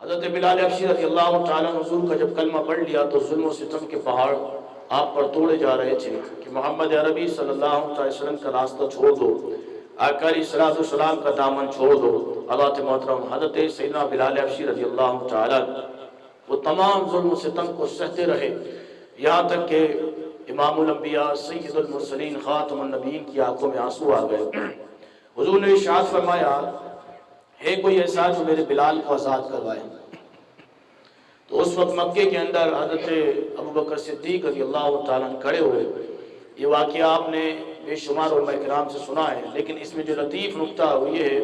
حضرت بلال حبشی رضی اللہ تعالیٰ عنہ حضور کا جب کلمہ پڑھ لیا تو ظلم و ستم کے پہاڑ آپ پر توڑے جا رہے تھے کہ محمد عربی صلی اللہ علیہ وسلم کا راستہ چھوڑ دو، آقا علیہ السلام کا دامن چھوڑ دو۔ حضرت محترم حضرت سیدنا بلال حبشی رضی اللہ تعالیٰ وہ تمام ظلم و ستم کو سہتے رہے، یہاں تک کہ امام الانبیاء سید المرسلین خاتم النبیین کی آنکھوں میں آنسو آ گئے۔ حضور نے ارشاد فرمایا ہے کوئی ایسا جو میرے بلال کو آزاد کروائے؟ تو اس وقت مکے کے اندر حضرت ابوبکر صدیق رضی اللہ تعالیٰ کھڑے ہوئے۔ یہ واقعہ آپ نے بے شمار علماء کرام سے سنا ہے، لیکن اس میں جو لطیف نکتہ وہ یہ ہے،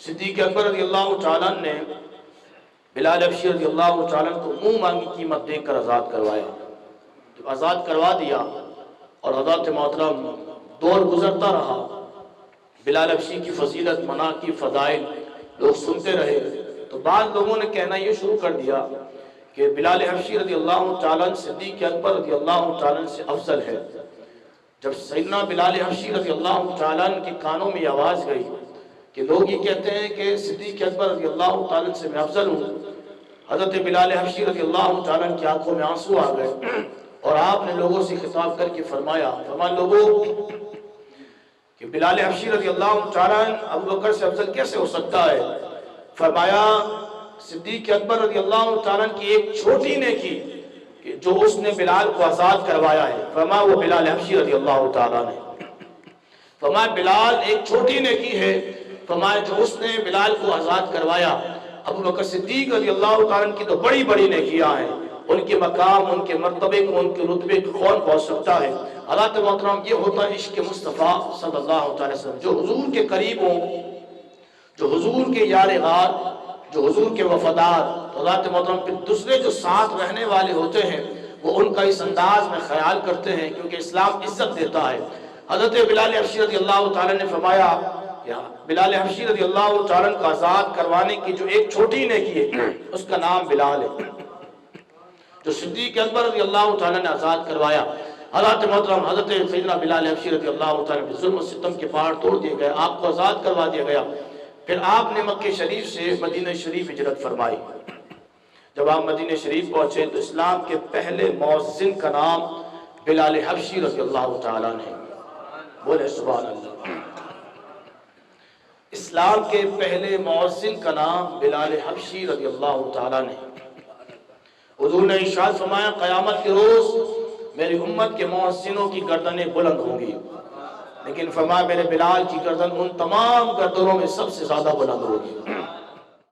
صدیق اکبر رضی اللہ تعالیٰ نے بلال حبشی رضی اللہ تعالیٰ کو منہ مانگی قیمت دے کر آزاد کروایا۔ جب آزاد کروا دیا اور حضرت محترم دور گزرتا رہا، بلال حبشی کی فضیلت، مناقب، فضائل لوگ سنتے رہے، تو بعض لوگوں نے کہنا یہ شروع کر دیا کہ بلال حبشی رضی اللہ تعالیٰ صدیق اکبر رضی اللہ تعالیٰ سے افضل ہے۔ جب سیدنا بلال حبشی رضی اللہ تعالیٰ کے کانوں میں آواز گئی کہ لوگ یہ کہتے ہیں کہ صدیق اکبر رضی اللہ تعالیٰ سے میں افضل ہوں، حضرت بلال حبشی رضی اللہ تعالیٰ کی آنکھوں میں آنسو آ گئے اور آپ نے لوگوں سے خطاب کر کے فرمایا لوگوں کہ بلال حبشی رضی اللہ تعالیٰ ابوبکر سے افضل کیسے ہو سکتا ہے؟ فرمایا صدیق اکبر رضی اللہ تعالیٰ کی ایک چھوٹی نیکی کہ جو اس نے بلال کو آزاد کروایا ہے، فرمایا وہ بلال حبشی رضی اللہ تعالیٰ نے، فرمایا بلال ایک چھوٹی نیکی ہے، فرمایا جو اس نے بلال کو آزاد کروایا۔ ابوبکر صدیق رضی اللہ تعالیٰ کی تو بڑی بڑی نیکیاں ہیں، ان کے مقام، ان کے مرتبے کو، ان کے رتبے کو کون پہنچ سکتا ہے؟ حضرات محترم، یہ ہوتا ہے عشق مصطفیٰ صلی اللہ علیہ وسلم، جو حضور کے قریب ہوں، جو حضور کے یار غار، جو حضور کے وفادار۔ حضرات محترم، پھر دوسرے جو ساتھ رہنے والے ہوتے ہیں وہ ان کا اس انداز میں خیال کرتے ہیں، کیونکہ اسلام عزت دیتا ہے۔ حضرت بلال حبشی رضی اللہ تعالیٰ نے فرمایا کہ بلال حبشی رضی اللہ تعالیٰ کو آزاد کروانے کی جو ایک چھوٹی نیکی ہے اس کا نام بلال ہے، جو صدیق اکبر رضی اللہ تعالیٰ نے آزاد کروایا۔ حضرت محترم، حضرت سیدنا بلال حبشی رضی اللہ تعالیٰ نے ظلم و ستم کے پہاڑ توڑ دیے گئے، آپ کو آزاد کروا دیا گیا۔ پھر آپ نے مکہ شریف سے مدینہ شریف ہجرت فرمائی۔ جب آپ مدینہ شریف پہنچے تو اسلام کے پہلے مؤذن کا نام بلال حبشی رضی اللہ تعالیٰ نے، بولے سبحان اللہ۔ اسلام کے پہلے مؤذن کا نام بلال حبشی رضی اللہ تعالیٰ نے۔ حضور نے ارشاد فرمایا قیامت کے روز میری امت کے مؤذنوں کی گردنیں بلند ہوں گی، لیکن فرمایا میرے بلال کی گردن ان تمام گردنوں میں سب سے زیادہ بلند ہوگی۔